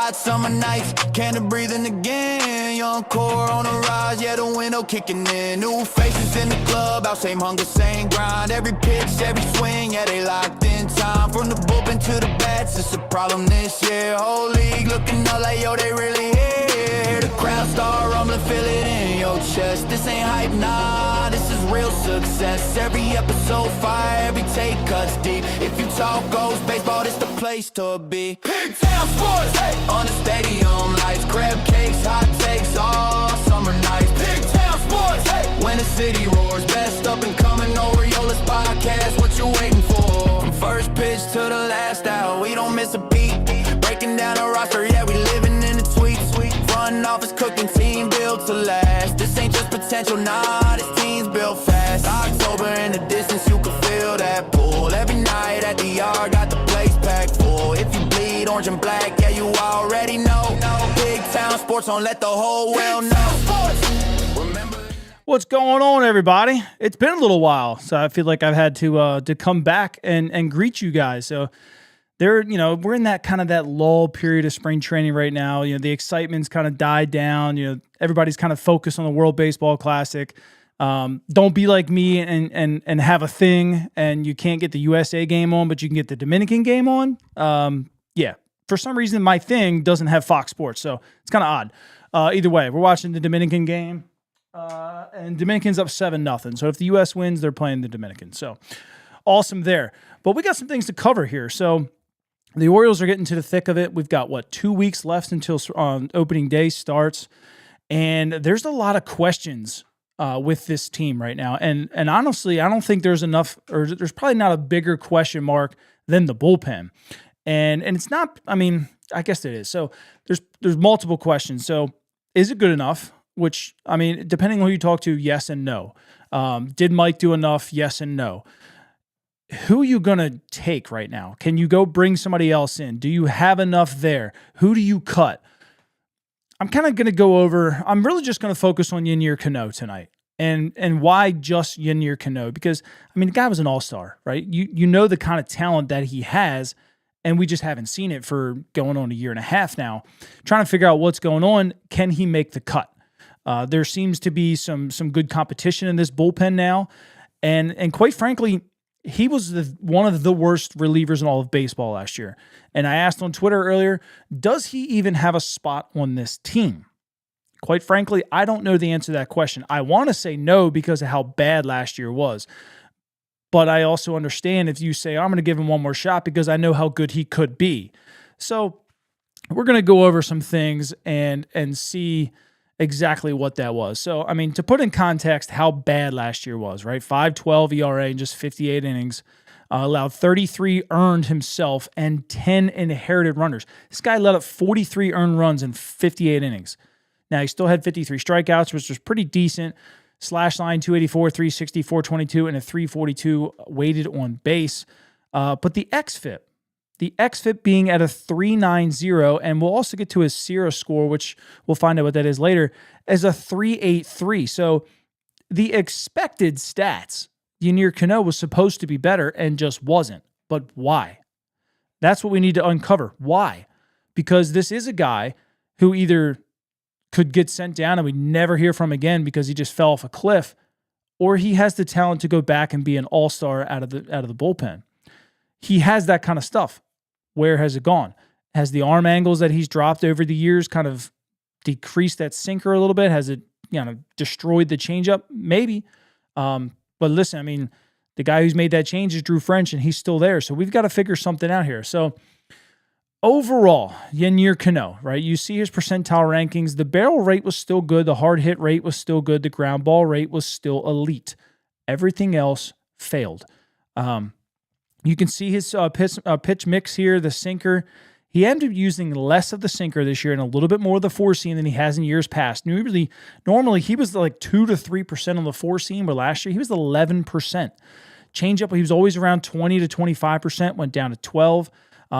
hot summer nights, can't breathing again. Young core on the rise, yeah, the window kicking in. New faces in the club, out same hunger, same grind. Every pitch, every swing, yeah, they locked in time. From the bullpen to the bats, it's a problem this year. Whole league looking up like, yo, they really here. The crowd start rumbling, feel it in your chest. This ain't hype, nah, this is real success. Every episode fire, every take cuts deep. If you talk goes baseball, this the place to be. Big Town Sports, hey, on the stadium lights, crab cakes, hot takes, all summer nights. Big Town Sports, hey, when the city roars, best up and coming Orioles podcast, what you waiting for? From first pitch to the last out, we don't miss a beat. Breaking down the roster, yeah, we living in the tweet. Front office cooking, team built to last. This ain't just potential, nah, this team's built fast. October in the distance, you can feel that pull. Every night at the yard, got the place packed full. If you bleed orange and black, yeah, you already know. Big Town Sports, don't let the whole world know. Remember. What's going on, everybody? It's been a little while, so I feel like I've had to come back and greet you guys. So we're in that kind of that lull period of spring training right now. You know, the excitement's kind of died down. You know, everybody's kind of focused on the World Baseball Classic. Don't be like me and have a thing and you can't get the USA game on, but you can get the Dominican game on. Yeah, for some reason my thing doesn't have Fox Sports, so it's kind of odd. Either way, we're watching the Dominican game, and Dominican's up 7-0. So if the US wins, they're playing the Dominican. So awesome there. But we got some things to cover here. So the Orioles are getting to the thick of it. We've got, 2 weeks left until opening day starts. And there's a lot of questions with this team right now. And honestly, I don't think there's enough, or there's probably not a bigger question mark than the bullpen. And it's not, I mean, I guess it is. So there's multiple questions. So is it good enough? Which, I mean, depending on who you talk to, yes and no. Did Mike do enough? Yes and no. Who are you going to take right now? Can you go bring somebody else in? Do you have enough there? Who do you cut? I'm kind of going to go over, I'm really just going to focus on Yennier Cano tonight. And why just Yennier Cano? Because, I mean, the guy was an all-star, right? You know the kind of talent that he has, and we just haven't seen it for going on a year and a half now. Trying to figure out what's going on. Can he make the cut? There seems to be some good competition in this bullpen now. And quite frankly, he was one of the worst relievers in all of baseball last year. And I asked on Twitter earlier, does he even have a spot on this team? Quite frankly, I don't know the answer to that question. I want to say no because of how bad last year was. But I also understand if you say, I'm going to give him one more shot because I know how good he could be. So we're going to go over some things and see exactly what that was. So, I mean, to put in context how bad last year was, right? 5.12 ERA in just 58 innings, allowed 33 earned himself and 10 inherited runners. This guy let up 43 earned runs in 58 innings. Now, he still had 53 strikeouts, which was pretty decent. Slash line 284, 360, 422, and a 342 weighted on base. But the xFIP being at a 390, and we'll also get to his SIERA score, which we'll find out what that is later, as a 383. So the expected stats, Yennier Cano was supposed to be better and just wasn't. But why? That's what we need to uncover. Why? Because this is a guy who either could get sent down and we never hear from again because he just fell off a cliff, or he has the talent to go back and be an all-star out of the bullpen. He has that kind of stuff. Where has it gone? Has the arm angles that he's dropped over the years kind of decreased that sinker a little bit? Has it, destroyed the changeup? Maybe. But listen, I mean, the guy who's made that change is Drew French, and he's still there. So we've got to figure something out here. So overall, Yennier Cano, right? You see his percentile rankings. The barrel rate was still good. The hard hit rate was still good. The ground ball rate was still elite. Everything else failed. You can see his pitch mix here, the sinker. He ended up using less of the sinker this year and a little bit more of the four seam than he has in years past. Normally he was like 2 to 3% on the four seam, but last year he was 11%. Changeup, he was always around 20 to 25%, went down to 12.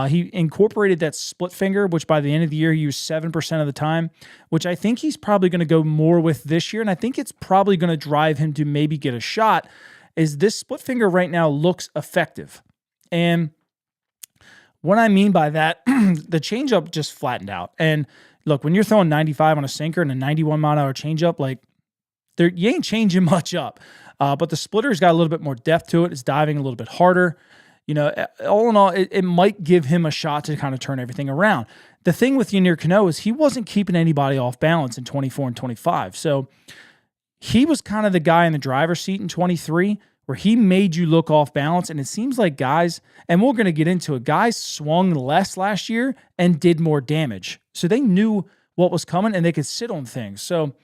He incorporated that split finger, which by the end of the year he used 7% of the time, which I think he's probably going to go more with this year, and I think it's probably going to drive him to maybe get a shot, is this split finger right now looks effective. And What I mean by that, the changeup just flattened out. And look, when you're throwing 95 on a sinker and a 91 mile an hour changeup, like you ain't changing much up. But the splitter's got a little bit more depth to it. It's diving a little bit harder. You know, all in all, it might give him a shot to kind of turn everything around. The thing with Yennier Cano is he wasn't keeping anybody off balance in 24 and 25. So he was kind of the guy in the driver's seat in 23 where he made you look off balance. And it seems like guys, and we're going to get into it, guys swung less last year and did more damage. So they knew what was coming and they could sit on things. So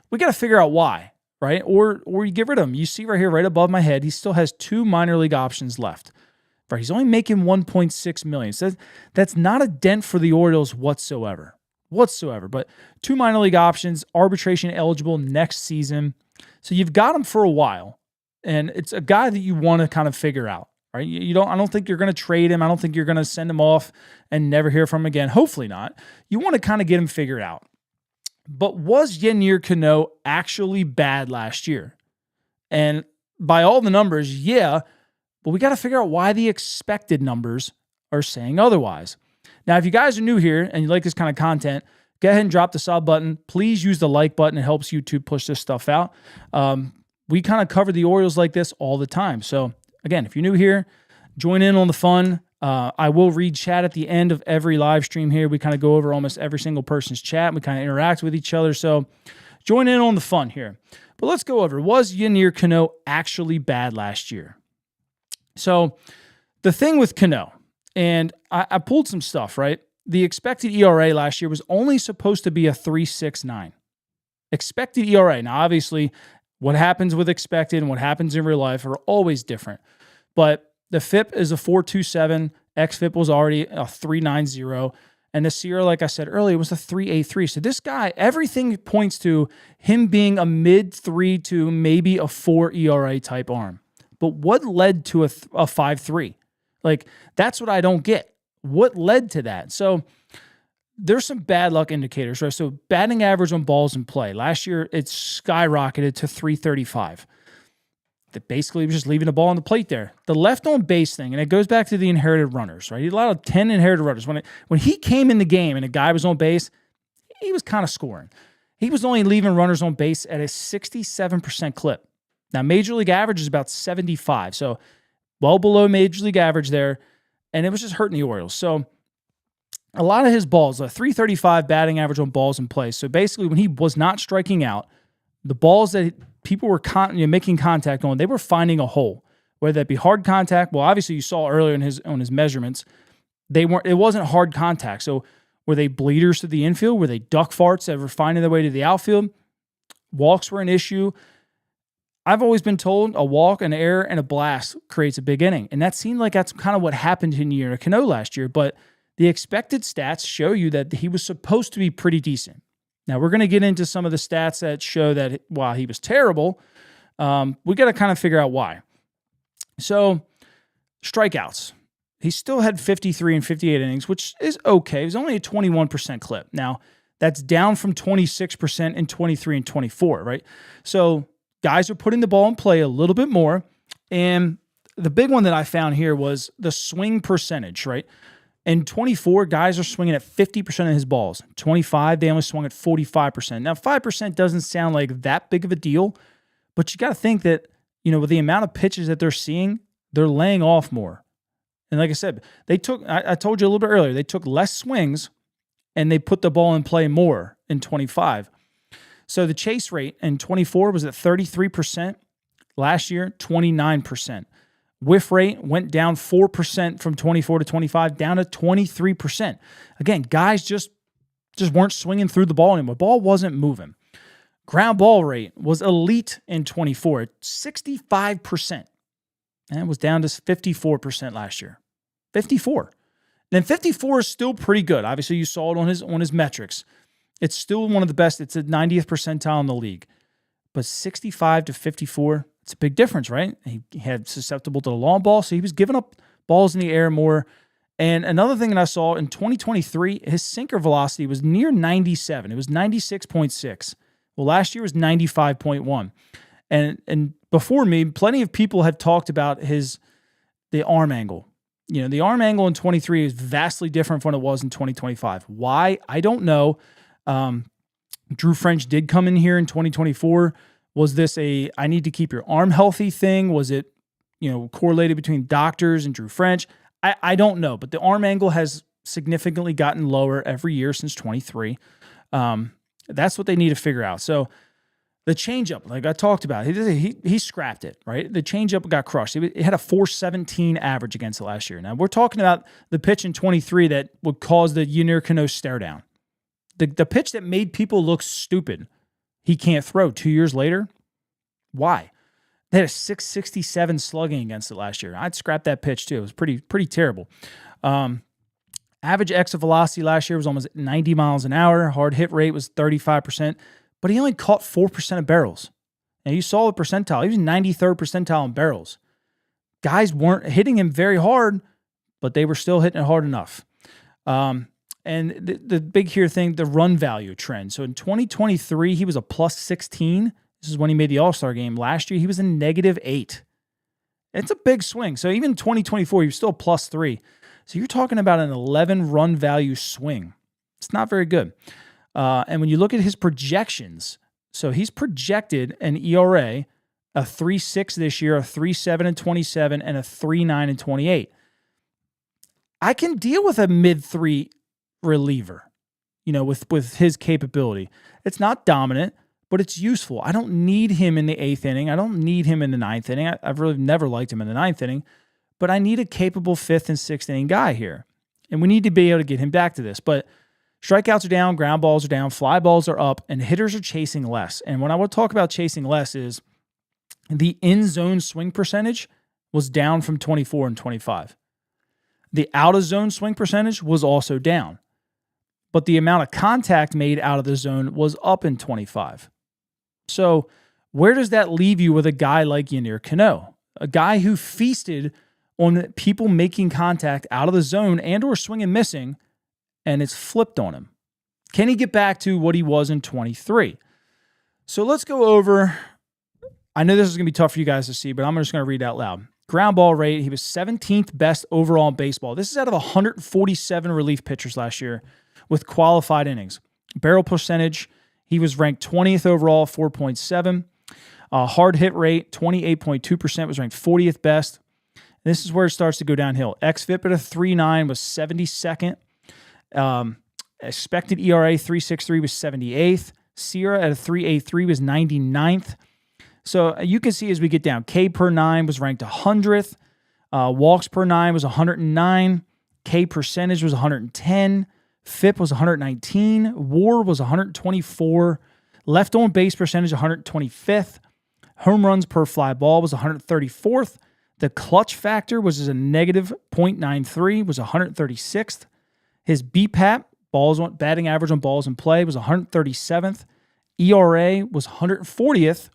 we got to figure out why, right? Or you get rid of him. You see right here, right above my head, he still has 2 minor league options left. Right? He's only making $1.6 million. So that's not a dent for the Orioles whatsoever. But 2 minor league options, arbitration eligible next season. So you've got him for a while. And it's a guy that you want to kind of figure out, right? I don't think you're going to trade him. I don't think you're going to send him off and never hear from him again. Hopefully not. You want to kind of get him figured out. But was Yennier Cano actually bad last year? And by all the numbers, yeah, but we got to figure out why the expected numbers are saying otherwise. Now, if you guys are new here and you like this kind of content, go ahead and drop the sub button. Please use the like button. It helps YouTube push this stuff out. We kind of cover the Orioles like this all the time. So again, if you're new here, join in on the fun. I will read chat at the end of every live stream here. We kind of go over almost every single person's chat. We kind of interact with each other. So join in on the fun here. But let's go over, was Yennier Cano actually bad last year? So the thing with Canó, and I pulled some stuff, right? The expected ERA last year was only supposed to be a 3.69. Expected ERA. Now, obviously, what happens with expected and what happens in real life are always different. But the FIP is a 4.27. XFIP was already a 3.90. And the SIERA, like I said earlier, was a 3.83. So this guy, everything points to him being a mid-3 to maybe a 4 ERA type arm. But what led to a 5.3? Like, that's what I don't get. What led to that? So there's some bad luck indicators, right? So batting average on balls in play. Last year, it skyrocketed to 335. That basically was just leaving the ball on the plate there. The left on base thing, and it goes back to the inherited runners, right? He allowed 10 inherited runners. When he came in the game and a guy was on base, he was kind of scoring. He was only leaving runners on base at a 67% clip. Now, Major League average is about 75, so well below Major League average there, and it was just hurting the Orioles. So a lot of his balls, a 335 batting average on balls in play. So basically, when he was not striking out, the balls that people were making contact on, they were finding a hole, whether that be hard contact. Well, obviously, you saw earlier on his measurements, it wasn't hard contact. So were they bleeders to the infield? Were they duck farts that were finding their way to the outfield? Walks were an issue. I've always been told a walk, an error, and a blast creates a big inning. And that seemed like that's kind of what happened in Yennier Cano last year. But the expected stats show you that he was supposed to be pretty decent. Now, we're going to get into some of the stats that show that while he was terrible, we got to kind of figure out why. So, strikeouts. He still had 53 and 58 innings, which is okay. It was only a 21% clip. Now, that's down from 26% in 23 and 24, right? So, guys are putting the ball in play a little bit more. And the big one that I found here was the swing percentage, right? In 24, guys are swinging at 50% of his balls. 25, they only swung at 45%. Now, 5% doesn't sound like that big of a deal, but you got to think that, with the amount of pitches that they're seeing, they're laying off more. And like I said, I told you a little bit earlier, they took less swings and they put the ball in play more in 25. So the chase rate in 24 was at 33%. Last year, 29%. Whiff rate went down 4% from 24 to 25, down to 23%. Again, guys just weren't swinging through the ball anymore. Ball wasn't moving. Ground ball rate was elite in 24 at 65%. And it was down to 54% last year. 54. Then 54 is still pretty good. Obviously, you saw it on his metrics. It's still one of the best. It's a 90th percentile in the league. But 65 to 54, it's a big difference, right? He had susceptible to the long ball, so he was giving up balls in the air more. And another thing that I saw in 2023, his sinker velocity was near 97. It was 96.6. Well, last year was 95.1. And before me, plenty of people have talked about the arm angle. The arm angle in 23 is vastly different from what it was in 2025. Why? I don't know. Drew French did come in here in 2024. Was this I need to keep your arm healthy thing? Was it, correlated between doctors and Drew French? I don't know, but the arm angle has significantly gotten lower every year since 23. That's what they need to figure out. So the changeup, like I talked about, he scrapped it, right? The changeup got crushed. It had a 417 average against it last year. Now we're talking about the pitch in 23 that would cause the Yennier Cano stare down. The pitch that made people look stupid. He can't throw 2 years later. Why? They had a 667 slugging against it last year. I'd scrap that pitch too. It was pretty terrible. Average exit velocity last year was almost 90 miles an hour. Hard hit rate was 35%, but he only caught 4% of barrels. And you saw the percentile. He was 93rd percentile in barrels. Guys weren't hitting him very hard, but they were still hitting it hard enough. And the big here thing, the run value trend. So in 2023, he was a plus 16. This is when he made the All-Star game. Last year, he was a negative 8. It's a big swing. So even in 2024, he was still plus 3. So you're talking about an 11 run value swing. It's not very good. And when you look at his projections, so he's projected an ERA, a 3.6 this year, a 3.7 in 27, and a 3.9 in 28. I can deal with a mid-3 reliever, with his capability. It's not dominant, but it's useful. I don't need him in the 8th inning. I don't need him in the 9th inning. I've really never liked him in the 9th inning, but I need a capable 5th and 6th inning guy here. And we need to be able to get him back to this. But strikeouts are down, ground balls are down, fly balls are up, and hitters are chasing less. And when I want to talk about chasing less is the in-zone swing percentage was down from 24 and 25. The out-of-zone swing percentage was also down. But the amount of contact made out of the zone was up in 25. So where does that leave you with a guy like Yennier Cano? A guy who feasted on people making contact out of the zone and or swing and missing, and it's flipped on him. Can he get back to what he was in 23? So let's go over. I know this is going to be tough for you guys to see, but I'm just going to read out loud. Ground ball rate, he was 17th best overall in baseball. This is out of 147 relief pitchers last year with qualified innings. Barrel percentage, he was ranked 20th overall, 4.7. Hard hit rate, 28.2%, was ranked 40th best. This is where it starts to go downhill. xFIP at a 3.9 was 72nd. Expected ERA 3.63 was 78th. SIERA at a 3.83 was 99th. So you can see as we get down, K per 9 was ranked 100th. Walks per 9 was 109. K percentage was 110. FIP was 119. WAR was 124. Left on base percentage 125th. Home runs per fly ball was 134th. The clutch factor was a negative 0.93, was 136th. His BPAP, batting average on balls in play, was 137th. ERA was 140th.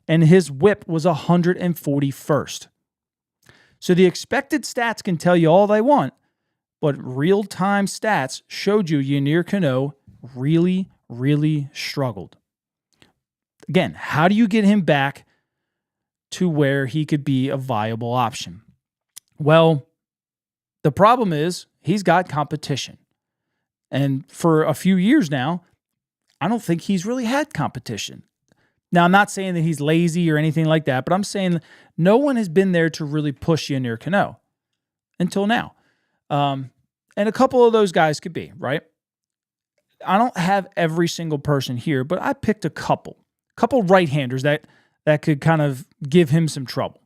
And his WHIP was 141st. So the expected stats can tell you all they want, but real-time stats showed you Yennier Cano really, really struggled. Again, how do you get him back to where he could be a viable option? Well, the problem is he's got competition. And for a few years now, I don't think he's really had competition. Now, I'm not saying that he's lazy or anything like that, but I'm saying no one has been there to really push Yennier Cano until now. And a couple of those guys could be, right? I don't have every single person here, but I picked a couple right-handers that could kind of give him some trouble.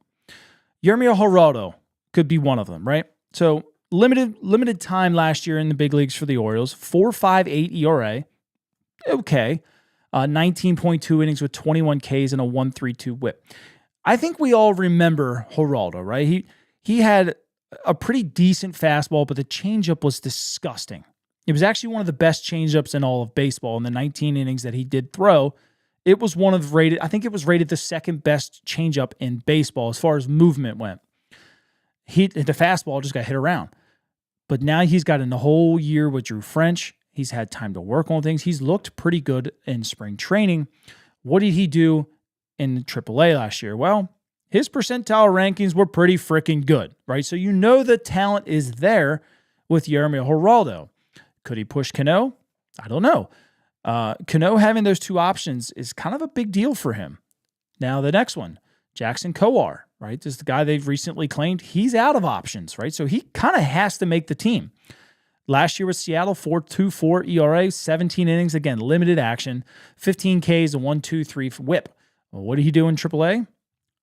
Yermír Geraldo could be one of them, right? So limited time last year in the big leagues for the Orioles, 4.58 ERA, okay. 19.2 innings with 21 Ks and a 1.32 WHIP. I think we all remember Geraldo, right? He had a pretty decent fastball, but the changeup was disgusting. It was actually one of the best changeups in all of baseball in the 19 innings that he did throw. It was I think it was rated the second best changeup in baseball as far as movement went. The fastball just got hit around. But now he's got in the whole year with Drew French. He's had time to work on things. He's looked pretty good in spring training. What did he do in AAA last year? Well, his percentile rankings were pretty freaking good, right? So you know the talent is there with Yermier Geraldo. Could he push Canó? I don't know. Canó having those two options is kind of a big deal for him. Now the next one, Jackson Kowar, right? This is the guy they've recently claimed. He's out of options, right? So he kind of has to make the team. Last year with Seattle, 4.24 ERA, 17 innings, again, limited action, 15 Ks, a 1.23 whip. Well, what did he do in AAA?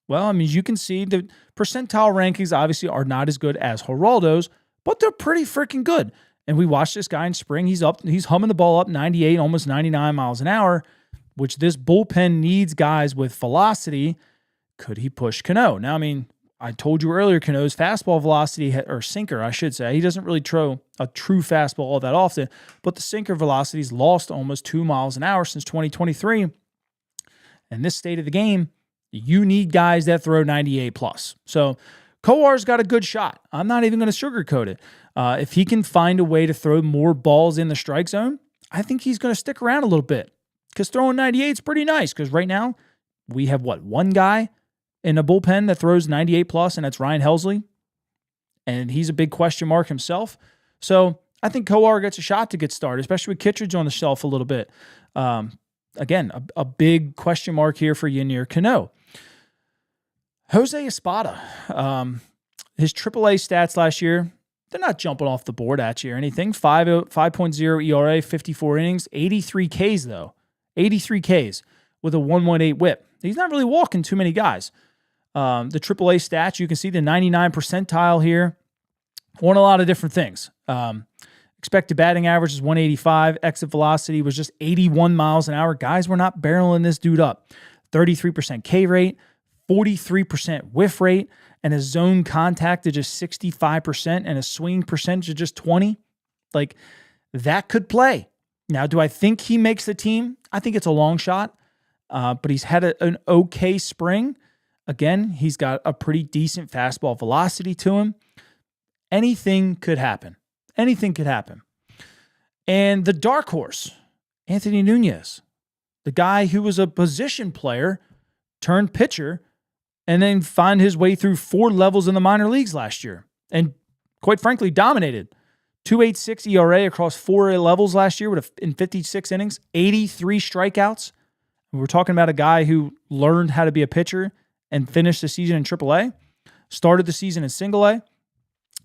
Well, I mean, you can see the percentile rankings obviously are not as good as Geraldo's, but they're pretty freaking good. And we watched this guy in spring. He's humming the ball up 98, almost 99 miles an hour, which this bullpen needs guys with velocity. Could he push Canó? Now, I mean, I told you earlier, Cano's fastball velocity, or sinker, I should say, he doesn't really throw a true fastball all that often, but the sinker velocity's lost almost 2 miles an hour since 2023. In this state of the game, you need guys that throw 98 plus. So Kowar's got a good shot. I'm not even going to sugarcoat it. If he can find a way to throw more balls in the strike zone, I think he's going to stick around a little bit, because throwing 98 is pretty nice, because right now we have, one guy in a bullpen that throws 98 plus, and that's Ryan Helsley, and he's a big question mark himself. So I think Kowar gets a shot to get started, especially with Kittredge on the shelf a little bit. Again, a big question mark here for Yennier Cano. Jose Espada, his AAA stats last year, they're not jumping off the board at you or anything. 5.0 ERA, 54 innings, 83 Ks though. 83 Ks with a 1.18 whip. He's not really walking too many guys. The AAA stats, you can see the 99 percentile here on a lot of different things. Expected batting average is 185. Exit velocity was just 81 miles an hour. Guys were not barreling this dude up. 33% K rate, 43% whiff rate, and a zone contact of just 65%, and a swing percentage of just 20. Like, that could play. Now, do I think he makes the team? I think it's a long shot, but he's had an okay spring. Again, he's got a pretty decent fastball velocity to him. Anything could happen. Anything could happen. And the dark horse, Anthony Nunez, the guy who was a position player turned pitcher and then found his way through 4 levels in the minor leagues last year. And quite frankly, dominated. 2.86 ERA across 4 levels last year in 56 innings, 83 strikeouts. We're talking about a guy who learned how to be a pitcher and finished the season in AAA, started the season in Single A.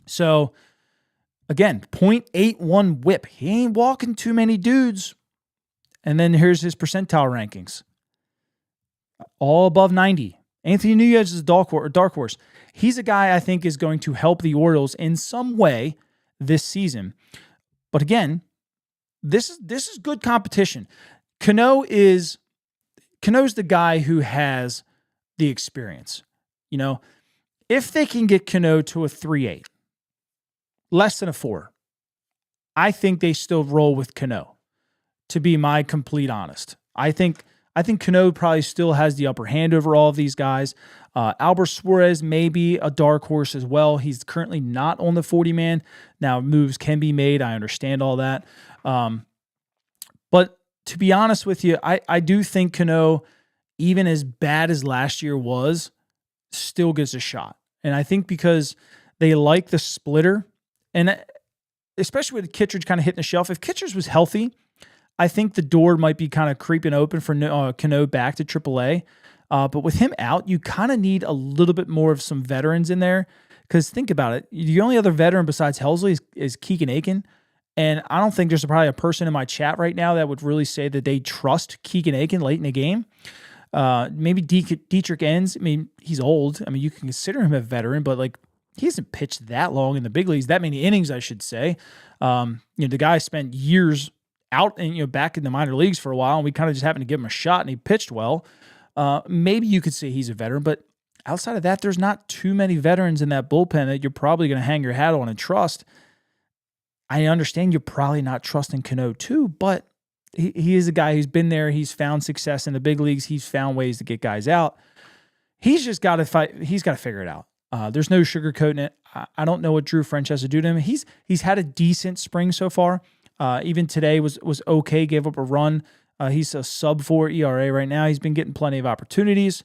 So, again, 0.81 whip. He ain't walking too many dudes. And then here's his percentile rankings. All above 90. Anthony Nunez is a dark horse. He's a guy I think is going to help the Orioles in some way this season. But again, this is good competition. Canó is Cano's the guy who has the experience. You know, if they can get Canó to a 3.8, less than a 4, I think they still roll with Canó, to be my complete honest. I think Canó probably still has the upper hand over all of these guys. Albert Suarez may be a dark horse as well. He's currently not on the 40-man. Now, moves can be made. I understand all that. But to be honest with you, I do think Canó, even as bad as last year was, still gets a shot. And I think because they like the splitter, and especially with Kittredge kind of hitting the shelf, if Kittredge was healthy, I think the door might be kind of creeping open for Canó back to AAA. But with him out, you kind of need a little bit more of some veterans in there. Because think about it. The only other veteran besides Helsley is Keegan Aiken. And I don't think there's probably a person in my chat right now that would really say that they trust Keegan Aiken late in the game. Maybe Dietrich Enns. I mean, he's old. I mean, you can consider him a veteran, but like, he hasn't pitched that long in the big leagues, that many innings, I should say. The guy spent years out and back in the minor leagues for a while, and we kind of just happened to give him a shot, and he pitched well. Maybe you could say he's a veteran, but outside of that, there's not too many veterans in that bullpen that you're probably going to hang your hat on and trust. I understand you're probably not trusting Canó too, but he is a guy who's been there. He's found success in the big leagues. He's found ways to get guys out. He's just got to fight. He's got to figure it out. There's no sugarcoating it. I don't know what Drew French has to do to him. He's had a decent spring so far. Even today was okay. Gave up a run. He's a sub-4 ERA right now. He's been getting plenty of opportunities.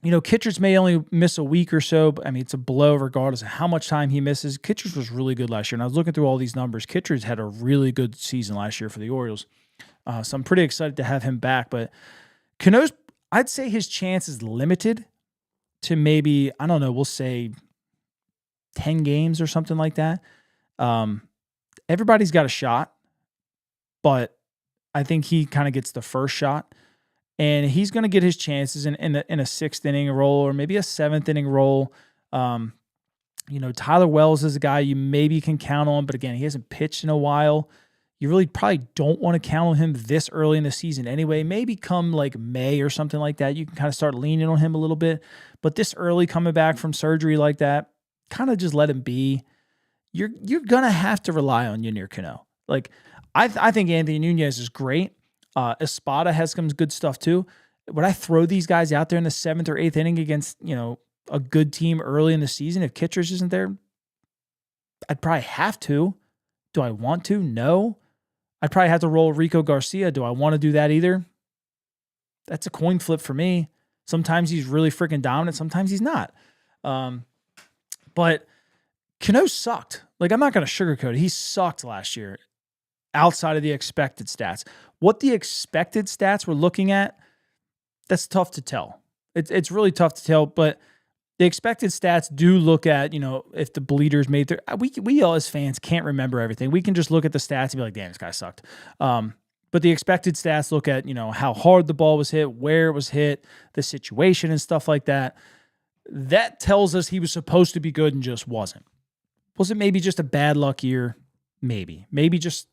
Kittredge may only miss a week or so, but I mean, it's a blow regardless of how much time he misses. Kittredge was really good last year, and I was looking through all these numbers. Kittredge had a really good season last year for the Orioles, so I'm pretty excited to have him back. But Cano's, I'd say his chance is limited to maybe, I don't know, we'll say 10 games or something like that. Everybody's got a shot, but I think he kind of gets the first shot. And he's going to get his chances in a sixth inning role or maybe a seventh inning role. Tyler Wells is a guy you maybe can count on, but again, he hasn't pitched in a while. You really probably don't want to count on him this early in the season anyway. Maybe come like May or something like that, you can kind of start leaning on him a little bit. But this early coming back from surgery like that, kind of just let him be. You're going to have to rely on Yennier Cano. Like, I think Anthony Nunez is great. Espada has some good stuff too. Would I throw these guys out there in the seventh or eighth inning against, a good team early in the season if Kittredge isn't there? I'd probably have to. Do I want to? No. I'd probably have to roll Rico Garcia. Do I want to do that either? That's a coin flip for me. Sometimes he's really freaking dominant. Sometimes he's not. But Canó sucked. Like, I'm not going to sugarcoat it. He sucked last year outside of the expected stats. What the expected stats we're looking at, that's tough to tell. It's really tough to tell, but the expected stats do look at, if the bleeders made their, we all as fans can't remember everything. We can just look at the stats and be like, damn, this guy sucked. But the expected stats look at, how hard the ball was hit, where it was hit, the situation and stuff like that. That tells us he was supposed to be good and just wasn't. Was it maybe just a bad luck year? Maybe. Maybe just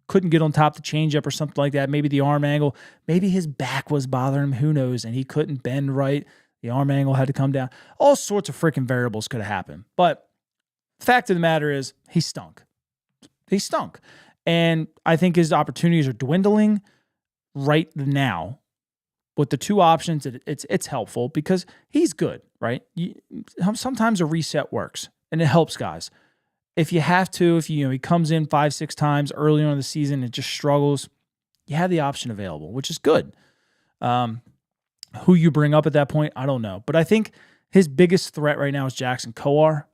couldn't get on top of the changeup or something like that. Maybe the arm angle. Maybe his back was bothering him. Who knows? And he couldn't bend right. The arm angle had to come down. All sorts of freaking variables could have happened. But the fact of the matter is, he stunk. He stunk. And I think his opportunities are dwindling right now. With the two options, it's helpful because he's good, right? Sometimes a reset works, and it helps guys. If you have to, if he comes in 5-6 times early on in the season and just struggles, you have the option available, which is good. Who you bring up at that point, I don't know. But I think his biggest threat right now is Jackson Kowar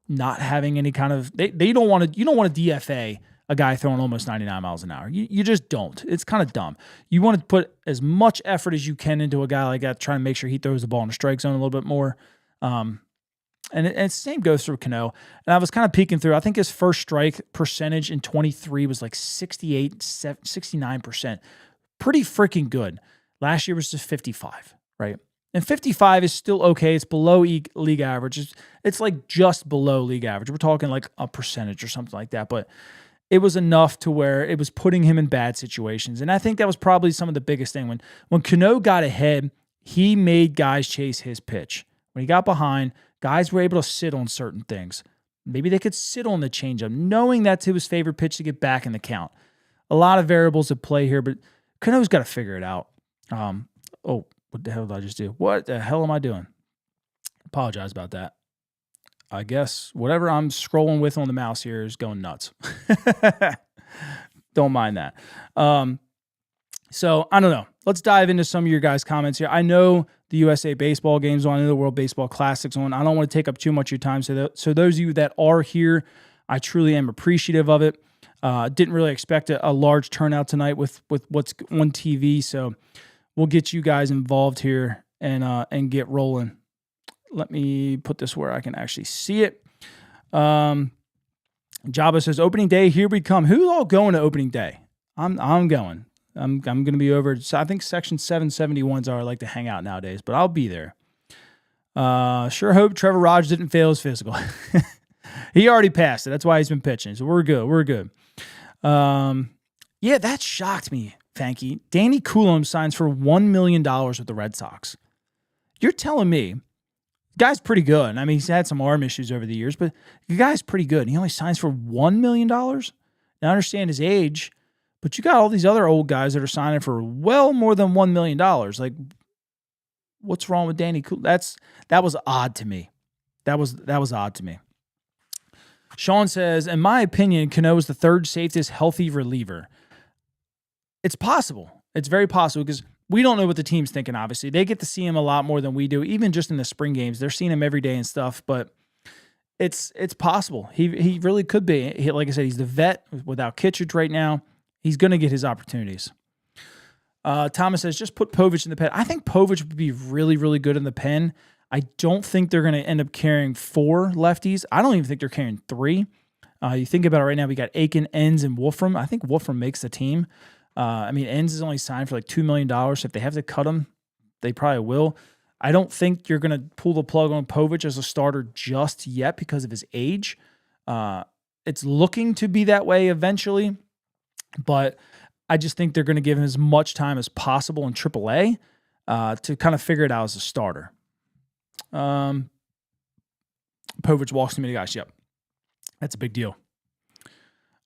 not having any kind of you don't want to DFA a guy throwing almost 99 miles an hour. You just don't. It's kind of dumb. You want to put as much effort as you can into a guy like that, trying to make sure he throws the ball in the strike zone a little bit more. And the same goes through Canó. And I was kind of peeking through. I think his first strike percentage in 23 was like 69%. Pretty freaking good. Last year was just 55, right? And 55 is still okay. It's below league average. It's like just below league average. We're talking like a percentage or something like that. But it was enough to where it was putting him in bad situations. And I think that was probably some of the biggest thing. When Canó got ahead, he made guys chase his pitch. When he got behind, guys were able to sit on certain things. Maybe they could sit on the changeup, knowing that's his favorite pitch to get back in the count. A lot of variables at play here, but Canó's got to figure it out. What the hell did I just do? What the hell am I doing? Apologize about that. I guess whatever I'm scrolling with on the mouse here is going nuts. Don't mind that. So I don't know. Let's dive into some of your guys' comments here. I know the USA Baseball game's on, the World Baseball Classic's on. I don't want to take up too much of your time. So those of you that are here, I truly am appreciative of it. Didn't really expect a large turnout tonight with what's on TV. So we'll get you guys involved here and get rolling. Let me put this where I can actually see it. Jabba says, opening day, here we come. Who's all going to opening day? I'm going. I'm going to be over. So I think section 771s are like to hang out nowadays, but I'll be there. Sure hope Trevor Rogers didn't fail his physical. He already passed it. That's why he's been pitching. So we're good. We're good. Yeah, that shocked me, Fanky. Danny Coulomb signs for $1 million with the Red Sox. You're telling me guy's pretty good. I mean, he's had some arm issues over the years, but the guy's pretty good. He only signs for $1 million. Now, I understand his age, but you got all these other old guys that are signing for well more than $1 million. Like, what's wrong with Danny Coulomb? That was odd to me. That was odd to me. Sean says, in my opinion, Canó is the third safest healthy reliever. It's possible. It's very possible because we don't know what the team's thinking, obviously. They get to see him a lot more than we do, even just in the spring games. They're seeing him every day and stuff, but it's possible. He really could be. Like I said, he's the vet without Kittredge right now. He's going to get his opportunities. Thomas says, just put Povich in the pen. I think Povich would be really, really good in the pen. I don't think they're going to end up carrying 4 lefties. I don't even think they're carrying 3. You think about it right now, we got Aiken, Enns, and Wolfram. I think Wolfram makes the team. Enns is only signed for like $2 million. So if they have to cut him, they probably will. I don't think you're going to pull the plug on Povich as a starter just yet because of his age. It's looking to be that way eventually, but I just think they're going to give him as much time as possible in AAA to kind of figure it out as a starter. Povich walks to me, the guys. Yep. That's a big deal.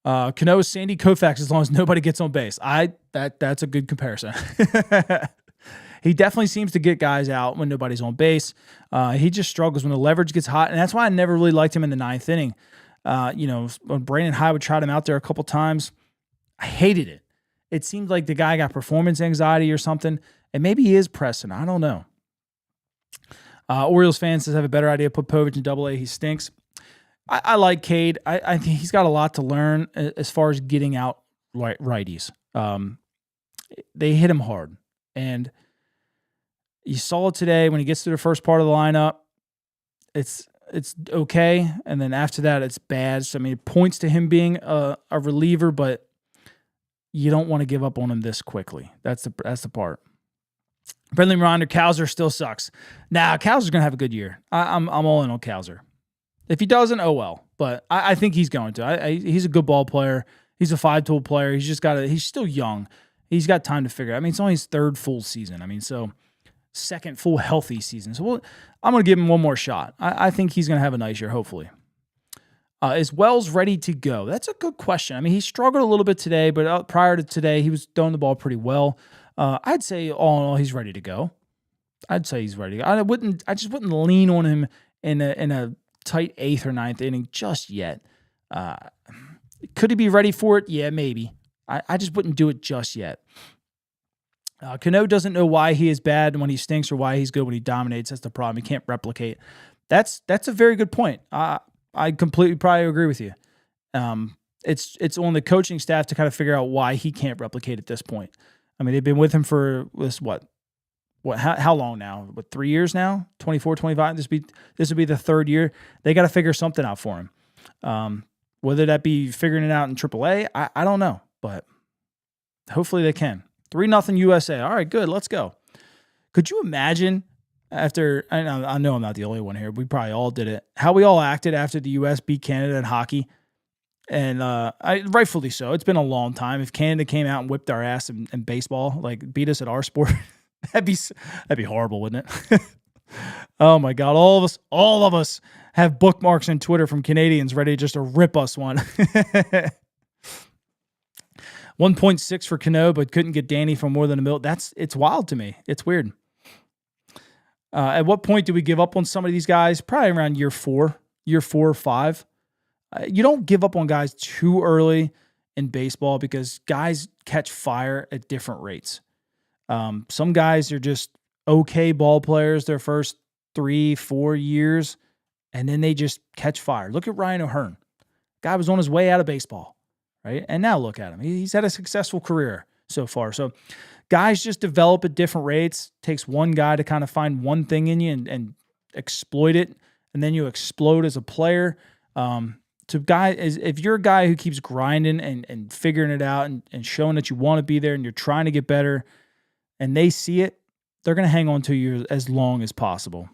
Canó is Sandy Koufax as long as nobody gets on base. That's a good comparison. He definitely seems to get guys out when nobody's on base. He just struggles when the leverage gets hot, and that's why I never really liked him in the 9th inning. When Brandon Hyde would trot him out there a couple times, I hated it. It seemed like the guy got performance anxiety or something, and maybe he is pressing. I don't know. Orioles fans have a better idea. Put Povich in AA. He stinks. I like Cade. I think he's got a lot to learn as far as getting out righties. They hit him hard, and you saw it today when he gets to the first part of the lineup. It's okay, and then after that, it's bad. So, it points to him being a reliever, but you don't want to give up on him this quickly. That's the part. Friendly reminder: Cowser still sucks. Nah, Cowser's gonna have a good year. I'm all in on Cowser. If he doesn't, oh well. But I think he's going to. He's a good ball player. He's a 5-tool player. He's still young. He's got time to figure it out. It's only his 3rd full season. So 2nd full healthy season. So I'm going to give him one more shot. I think he's going to have a nice year, hopefully. Is Wells ready to go? That's a good question. He struggled a little bit today, but prior to today, he was throwing the ball pretty well. I'd say all in all, he's ready to go. I'd say he's ready to go. I just wouldn't lean on him in a tight 8th or 9th inning just yet. Could he be ready for it? Yeah, maybe. I just wouldn't do it just yet. Canó doesn't know why he is bad when he stinks or why he's good when he dominates. That's the problem. He can't replicate. That's a very good point. I completely probably agree with you. It's on the coaching staff to kind of figure out why he can't replicate at this point. They've been with him for how long now? 3 years now? 24, 25? This would be the 3rd year. They got to figure something out for him. Whether that be figuring it out in AAA, I don't know, but hopefully they can. 3-0 USA. All right, good. Let's go. Could you imagine after, I know I'm not the only one here. We probably all did it. How we all acted after the U.S. beat Canada in hockey. And rightfully so. It's been a long time. If Canada came out and whipped our ass in baseball, like beat us at our sport, that'd be horrible, wouldn't it? Oh my God. All of us have bookmarks on Twitter from Canadians ready just to rip us one. 1.6 for Canó, but couldn't get Danny for more than a mil. It's wild to me. It's weird. At what point do we give up on some of these guys? Probably around year 4 or 5. You don't give up on guys too early in baseball because guys catch fire at different rates. Some guys are just okay ball players their first 3-4 years, and then they just catch fire. Look at Ryan O'Hearn. Guy was on his way out of baseball, right? And now look at him. He's had a successful career so far. So guys just develop at different rates. Takes one guy to kind of find one thing in you and exploit it, and then you explode as a player. So if you're a guy who keeps grinding and figuring it out and showing that you want to be there and you're trying to get better and they see it, they're going to hang on to you as long as possible.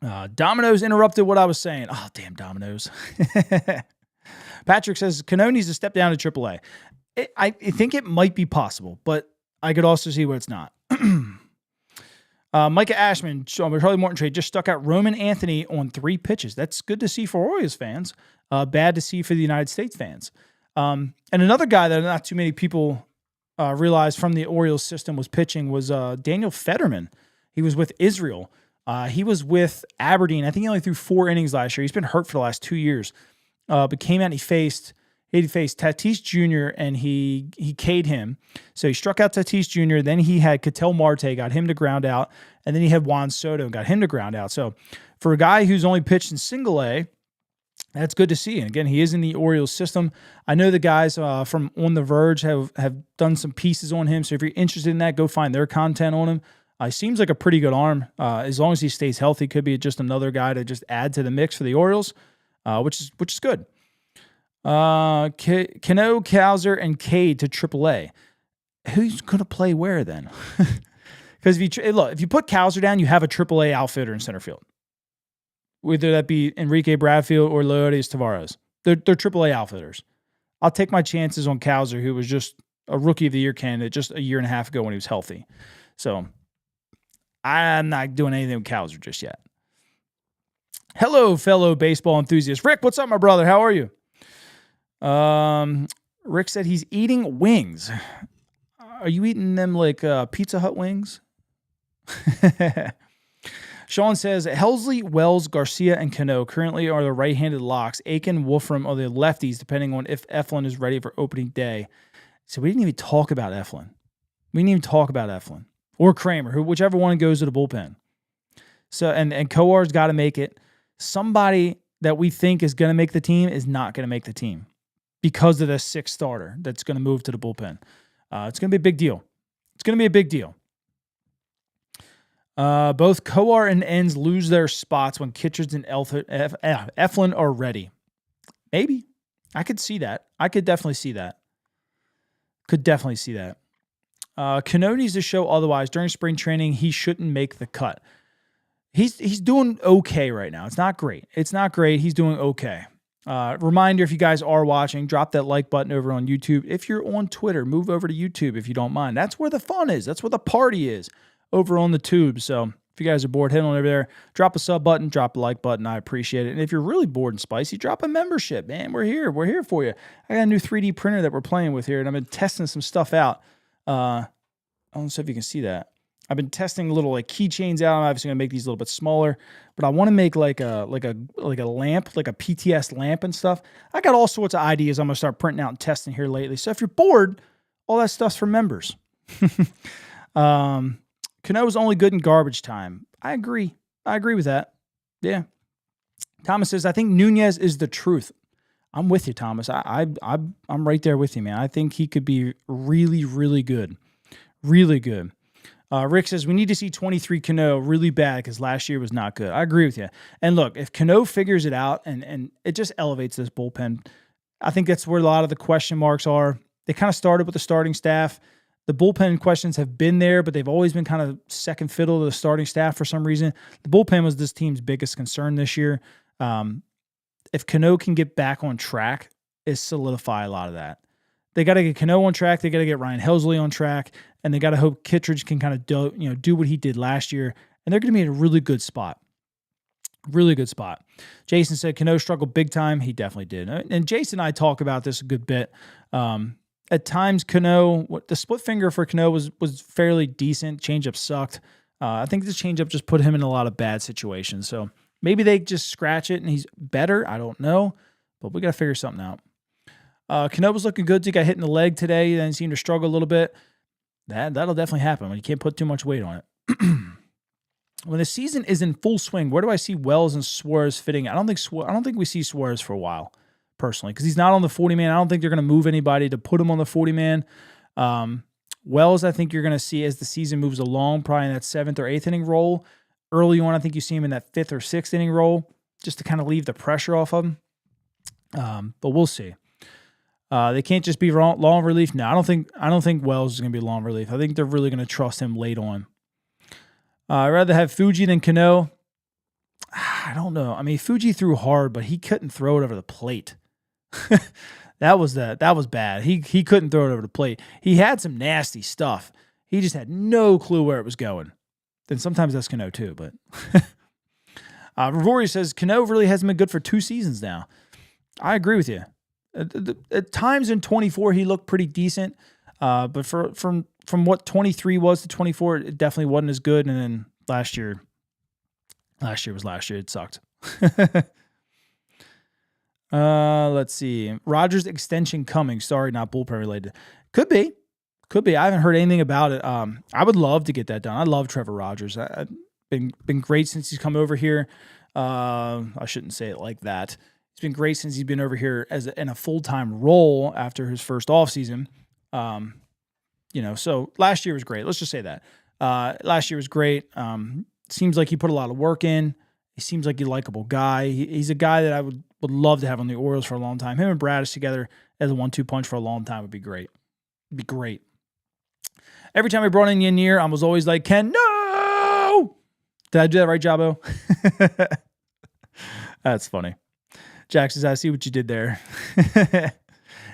Domino's interrupted what I was saying. Oh, damn Domino's. Patrick says, Canó needs to step down to AAA. I think it might be possible, but I could also see where it's not. Micah Ashman, Charlie Morton trade, just stuck out Roman Anthony on 3 pitches. That's good to see for Orioles fans. Bad to see for the United States fans. And another guy that not too many people realized from the Orioles system was pitching was Daniel Fetterman. He was with Israel. He was with Aberdeen. I think he only threw 4 innings last year. He's been hurt for the last 2 years. But came out and he faced He faced Tatis Jr. and he K'd him. So he struck out Tatis Jr. Then he had Ketel Marte, got him to ground out. And then he had Juan Soto and got him to ground out. So for a guy who's only pitched in single A, that's good to see. And again, he is in the Orioles system. I know the guys from On the Verge have done some pieces on him. So if you're interested in that, go find their content on him. He seems like a pretty good arm. As long as he stays healthy, could be just another guy to just add to the mix for the Orioles, which is good. Cano, Cowser, and Cade to AAA. Who's going to play where then? Because if you put Cowser down, you have a AAA outfielder in center field. Whether that be Enrique Bradfield or Leotis Tavares. They're AAA outfielders. I'll take my chances on Cowser, who was just a Rookie of the Year candidate just a year and a half ago when he was healthy. So I'm not doing anything with Cowser just yet. Hello, fellow baseball enthusiasts. Rick, what's up, my brother? How are you? Rick said he's eating wings. Are you eating them like Pizza Hut wings? Sean says, Helsley, Wells, Garcia, and Canó currently are the right-handed locks. Aiken, Wolfram are the lefties, depending on if Eflin is ready for opening day. So we didn't even talk about Eflin. Or Kramer, whichever one goes to the bullpen. So and Coar's got to make it. Somebody that we think is going to make the team is not going to make the team because of the sixth starter that's going to move to the bullpen. It's going to be a big deal. Both Coar and Enns lose their spots when Kittredge and Eflin are ready. Maybe. I could see that. I could definitely see that. Canó needs to show otherwise. During spring training, he shouldn't make the cut. He's doing okay right now. It's not great. He's doing okay. Reminder, if you guys are watching, drop that like button over on YouTube. If you're on Twitter, move over to YouTube if you don't mind. That's where the fun is. That's where the party is, over on the tube. So if you guys are bored, head on over there, drop a sub button, drop a like button. I appreciate it. And if you're really bored and spicy, drop a membership, man. We're here for you. I got a new 3D printer that we're playing with here, and I've been testing some stuff out. I don't know if you can see that. I've been testing little like keychains out. I'm obviously gonna make these a little bit smaller, but I want to make like a lamp, like a PTS lamp and stuff. I got all sorts of ideas I'm gonna start printing out and testing here lately. So if you're bored, all that stuff's for members. Cano's only good in garbage time. I agree with that. Yeah. Thomas says, I think Nunez is the truth. I'm with you, Thomas. I'm right there with you, man. I think he could be really, really good. Really good. Rick says, we need to see 23 Canó really bad because last year was not good. I agree with you. And look, if Canó figures it out and it just elevates this bullpen, I think that's where a lot of the question marks are. They kind of started with the starting staff. The bullpen questions have been there, but they've always been kind of second fiddle to the starting staff for some reason. The bullpen was this team's biggest concern this year. If Canó can get back on track, it solidify a lot of that. They got to get Canó on track. They got to get Ryan Helsley on track, and they got to hope Kittredge can kind of do what he did last year, and they're going to be in a really good spot. Really good spot. Jason said Canó struggled big time. He definitely did. And Jason and I talk about this a good bit. At times, Canó, the split finger for Canó was fairly decent. Changeup sucked. I think the changeup just put him in a lot of bad situations. So maybe they just scratch it and he's better. I don't know, but we got to figure something out. Canó was looking good. He got hit in the leg today. Then seemed to struggle a little bit. That'll definitely happen when you can't put too much weight on it. When the season is in full swing, where do I see Wells and Suarez fitting? I don't think we see Suarez for a while, personally, because he's not on the 40-man. I don't think they're going to move anybody to put him on the 40-man. Wells, I think you're going to see as the season moves along, probably in that 7th or 8th inning role. Early on, I think you see him in that 5th or 6th inning role, just to kind of leave the pressure off of him. But we'll see. They can't just be long relief. No, I don't think Wells is going to be long relief. I think they're really going to trust him late on. I'd rather have Fuji than Canó. I don't know. I mean, Fuji threw hard, but he couldn't throw it over the plate. That was bad. He couldn't throw it over the plate. He had some nasty stuff. He just had no clue where it was going. Then sometimes that's Canó too, but Rory says Canó really hasn't been good for 2 seasons now. I agree with you. At times in 24 he looked pretty decent, but from what 23 was to 24, it definitely wasn't as good. And then last year was last year. It sucked. Let's see. Rogers extension coming. Sorry, not bullpen related. Could be. I haven't heard anything about it. I would love to get that done. I love Trevor Rogers. I've been great since he's come over here. I shouldn't say it like that. It's been great since he's been over here in a full-time role after his first offseason. So last year was great. Let's just say that. Last year was great. Seems like he put a lot of work in. He seems like a likable guy. He's a guy that I would love to have on the Orioles for a long time. Him and Bradish together as a 1-2 punch for a long time would be great. It'd be great. Every time I brought in Yennier, I was always like, Canó! Did I do that right, Jabo? That's funny. Jack says, I see what you did there.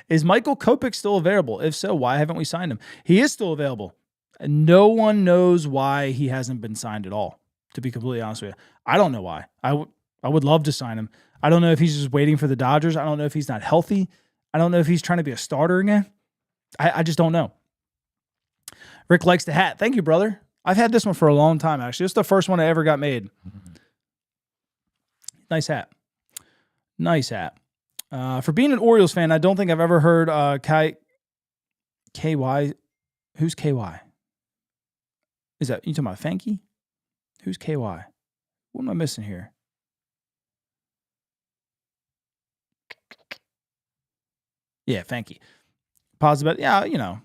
Is Michael Kopech still available? If so, why haven't we signed him? He is still available. No one knows why he hasn't been signed at all, to be completely honest with you. I don't know why. I would love to sign him. I don't know if he's just waiting for the Dodgers. I don't know if he's not healthy. I don't know if he's trying to be a starter again. I just don't know. Rick likes the hat. Thank you, brother. I've had this one for a long time, actually. It's the first one I ever got made. Nice hat. Nice hat. For being an Orioles fan, I don't think I've ever heard KY. Who's KY? Is that you talking about Fanky? Who's KY? What am I missing here? Yeah, Fanky. Positive, yeah,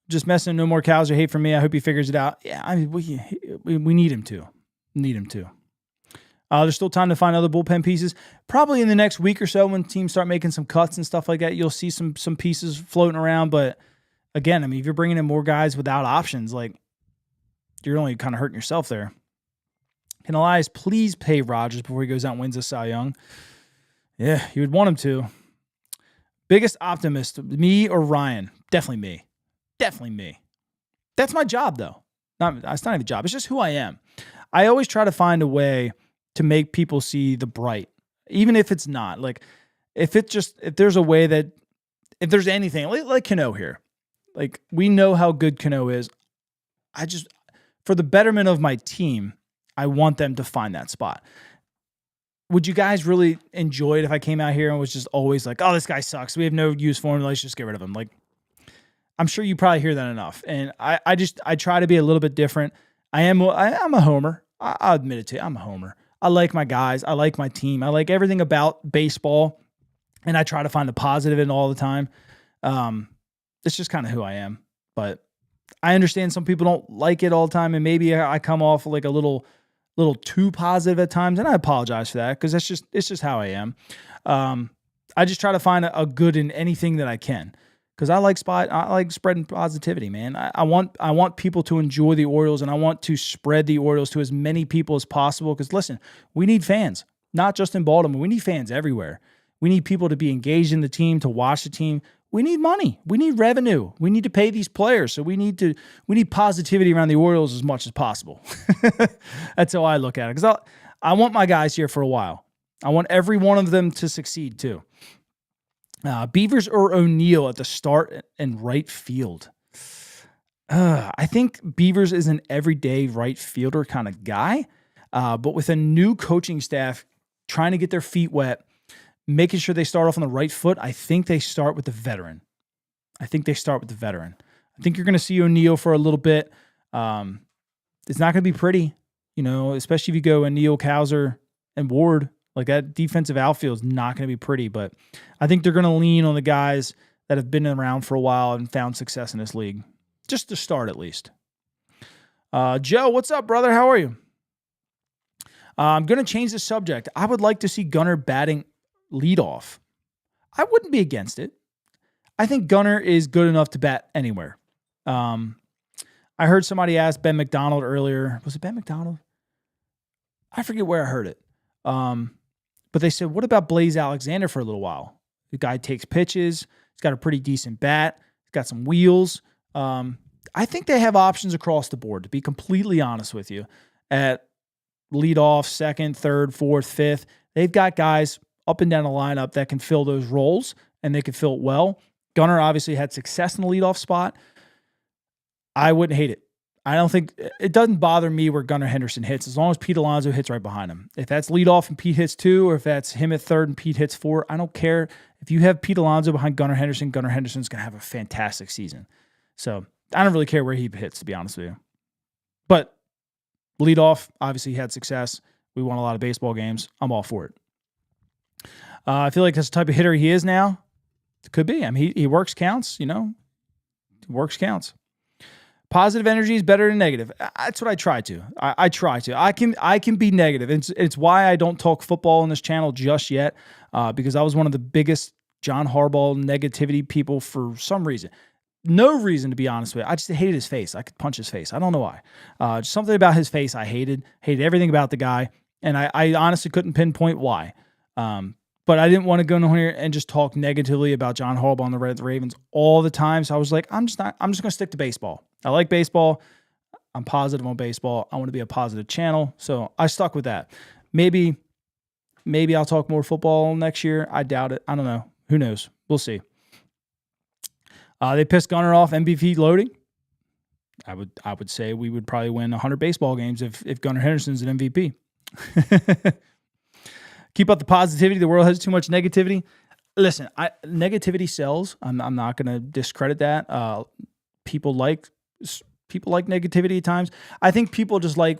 just messing. No more cows or hate from me. I hope he figures it out. Yeah, I mean, we need him to. There's still time to find other bullpen pieces. Probably in the next week or so when teams start making some cuts and stuff like that, you'll see some pieces floating around. But again, I mean, if you're bringing in more guys without options, like you're only kind of hurting yourself there. Can Elias please pay Rogers before he goes out and wins a Cy Young? Yeah, you would want him to. Biggest optimist, me or Ryan? Definitely me. That's my job, though. It's not even a job. It's just who I am. I always try to find a way to make people see the bright, even if it's not. Like, if there's a way that, if there's anything, like Canó here, like, we know how good Canó is. For the betterment of my team, I want them to find that spot. Would you guys really enjoy it if I came out here and was just always like, oh, this guy sucks, we have no use for him, let's just get rid of him? Like, I'm sure you probably hear that enough. And I try to be a little bit different. I'm a homer. I'll admit it to you. I'm a homer. I like my guys. I like my team. I like everything about baseball. And I try to find the positive in it all the time. It's just kind of who I am. But I understand some people don't like it all the time. And maybe I come off like a little too positive at times. And I apologize for that because it's just how I am. I just try to find a good in anything that I can. Because I like spreading positivity, man. I want people to enjoy the Orioles, and I want to spread the Orioles to as many people as possible. Because listen, we need fans, not just in Baltimore. We need fans everywhere. We need people to be engaged in the team, to watch the team. We need money. We need revenue. We need to pay these players. So we need positivity around the Orioles as much as possible. That's how I look at it. Because I want my guys here for a while. I want every one of them to succeed too. Beavers or O'Neill at the start and right field. I think Beavers is an everyday right fielder kind of guy, but with a new coaching staff trying to get their feet wet, making sure they start off on the right foot, I think they start with the veteran. I think you're going to see O'Neill for a little bit. It's not going to be pretty, especially if you go O'Neill, Cowser, and Ward. Like, that defensive outfield is not going to be pretty, but I think they're going to lean on the guys that have been around for a while and found success in this league, just to start at least. Joe, what's up, brother? How are you? I'm going to change the subject. I would like to see Gunnar batting leadoff. I wouldn't be against it. I think Gunnar is good enough to bat anywhere. I heard somebody ask Ben McDonald earlier. Was it Ben McDonald? I forget where I heard it. But they said, what about Blaze Alexander for a little while? The guy takes pitches. He's got a pretty decent bat. He's got some wheels. I think they have options across the board, to be completely honest with you. At leadoff, second, third, fourth, fifth, they've got guys up and down the lineup that can fill those roles, and they can fill it well. Gunnar obviously had success in the leadoff spot. I wouldn't hate it. I don't think it doesn't bother me where Gunnar Henderson hits as long as Pete Alonso hits right behind him. If that's leadoff and Pete hits 2, or if that's him at third and Pete hits 4, I don't care. If you have Pete Alonso behind Gunnar Henderson's going to have a fantastic season. So I don't really care where he hits, to be honest with you. But leadoff, obviously he had success. We won a lot of baseball games. I'm all for it. I feel like that's the type of hitter he is now. It could be. I mean, he works counts, Works counts. Positive energy is better than negative. That's what I try to. I try to. I can be negative. It's why I don't talk football on this channel just yet, because I was one of the biggest John Harbaugh negativity people for some reason. No reason, to be honest with you. I just hated his face. I could punch his face. I don't know why. Just something about his face I hated. Hated everything about the guy, and I honestly couldn't pinpoint why. But I didn't want to go in here and just talk negatively about John Harbaugh and the Ravens all the time. So I was like, I'm just going to stick to baseball. I like baseball. I'm positive on baseball. I want to be a positive channel. So I stuck with that. Maybe I'll talk more football next year. I doubt it. I don't know. Who knows? We'll see. They pissed Gunnar off MVP loading. I would say we would probably win 100 baseball games if Gunnar Henderson's an MVP. Keep up the positivity. The world has too much negativity. Listen, negativity sells. I'm not going to discredit that. People like negativity at times. I think people just like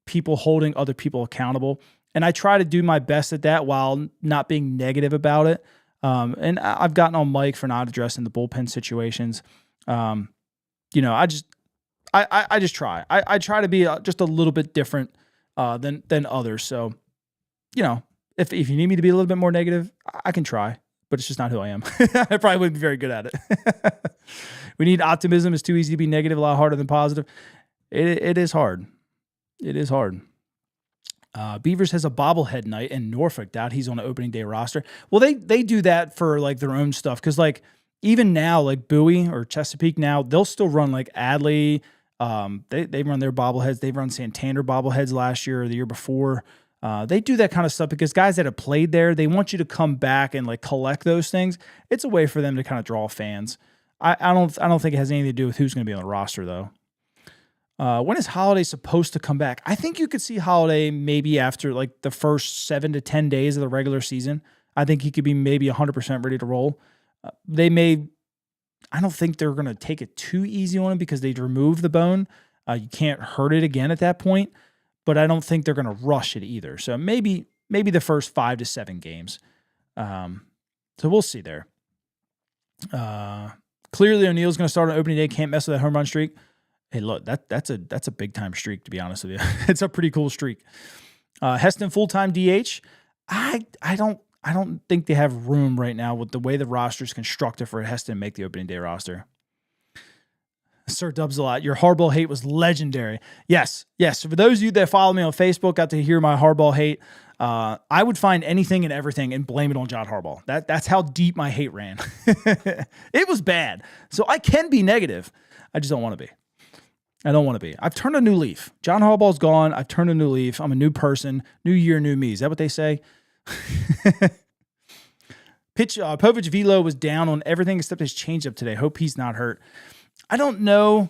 people holding other people accountable, and I try to do my best at that while not being negative about it. And I've gotten on Mike for not addressing the bullpen situations. I just try. I try to be just a little bit different than others. So, if you need me to be a little bit more negative, I can try, but it's just not who I am. I probably wouldn't be very good at it. We need optimism. It's too easy to be negative, a lot harder than positive. It is hard. It is hard. Beavers has a bobblehead night in Norfolk. Doubt he's on the opening day roster. Well, they do that for like their own stuff. Cause like even now, like Bowie or Chesapeake now, they'll still run like Adley. They run their bobbleheads. They've run Santander bobbleheads last year or the year before. They do that kind of stuff because guys that have played there, they want you to come back and like collect those things. It's a way for them to kind of draw fans. I don't think it has anything to do with who's going to be on the roster though. When is Holiday supposed to come back? I think you could see Holiday maybe after like the first 7 to 10 days of the regular season. I think he could be maybe 100% ready to roll. I don't think they're going to take it too easy on him because they'd remove the bone. You can't hurt it again at that point, but I don't think they're going to rush it either. So maybe the first 5 to 7 games. So we'll see there. Clearly O'Neal's going to start on opening day. Can't mess with that home run streak. Hey, look, that's a big time streak, to be honest with you. It's a pretty cool streak. Heston full-time DH. I don't think they have room right now with the way the roster is constructed for Heston to make the opening day roster. Sir Dubs a lot. Your Harbaugh hate was legendary. Yes. For those of you that follow me on Facebook, got to hear my Harbaugh hate. I would find anything and everything and blame it on John Harbaugh. That's how deep my hate ran. It was bad. So I can be negative. I just don't want to be. I don't want to be. I've turned a new leaf. John Harbaugh's gone. I've turned a new leaf. I'm a new person. New year, new me. Is that what they say? Povich velo was down on everything except his changeup today. Hope he's not hurt. I don't know.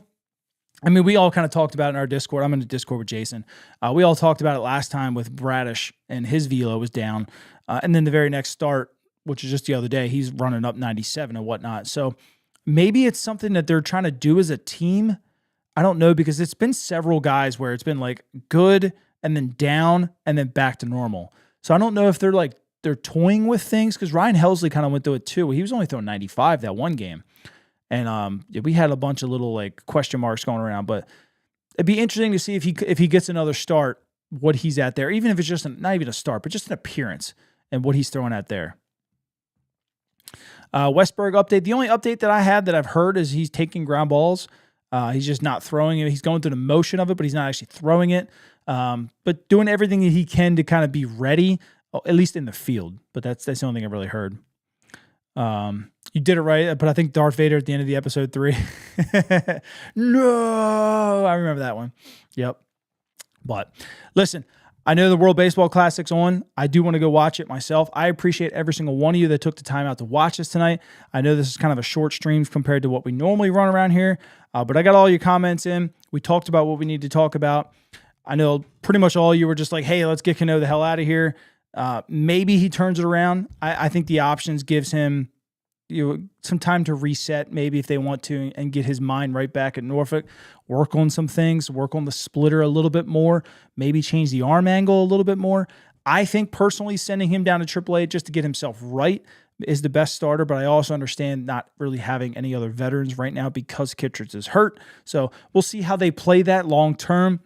I mean, we all kind of talked about it in our Discord. I'm in the Discord with Jason. We all talked about it last time with Bradish, and his velo was down. And then the very next start, which is just the other day, he's running up 97 and whatnot. So maybe it's something that they're trying to do as a team. I don't know, because it's been several guys where it's been like good and then down and then back to normal. So I don't know if they're toying with things, because Ryan Helsley kind of went through it too. He was only throwing 95 that one game. And we had a bunch of little like question marks going around, but it'd be interesting to see if he gets another start, what he's at there, even if it's just not even a start, but just an appearance and what he's throwing at there. Westberg update. The only update that I have that I've heard is he's taking ground balls. He's just not throwing it. He's going through the motion of it, but he's not actually throwing it. But doing everything that he can to kind of be ready, at least in the field. But that's the only thing I've really heard. You did it right, but I think Darth Vader at the end of the episode 3. No, I remember that one. Yep. But listen, I know the World Baseball Classic's on. I do want to go watch it myself. I appreciate every single one of you that took the time out to watch this tonight. I know this is kind of a short stream compared to what we normally run around here, but I got all your comments in. We talked about what we need to talk about. I know pretty much all you were just like, hey, let's get Canó the hell out of here. Maybe he turns it around. I think the options gives him some time to reset, maybe if they want to, and get his mind right back at Norfolk, work on some things, work on the splitter a little bit more, maybe change the arm angle a little bit more. I think personally sending him down to AAA just to get himself right is the best starter, but I also understand not really having any other veterans right now because Kittredge is hurt. So we'll see how they play that long term.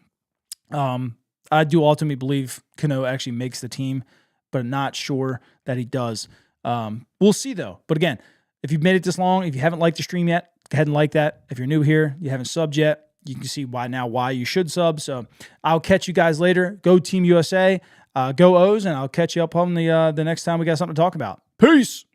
I do ultimately believe Canó actually makes the team, but not sure that he does. We'll see though. But again, if you've made it this long, if you haven't liked the stream yet, go ahead and like that. If you're new here, you haven't subbed yet, you can see why you should sub. So I'll catch you guys later. Go Team USA, go O's, and I'll catch you up on the next time we got something to talk about. Peace.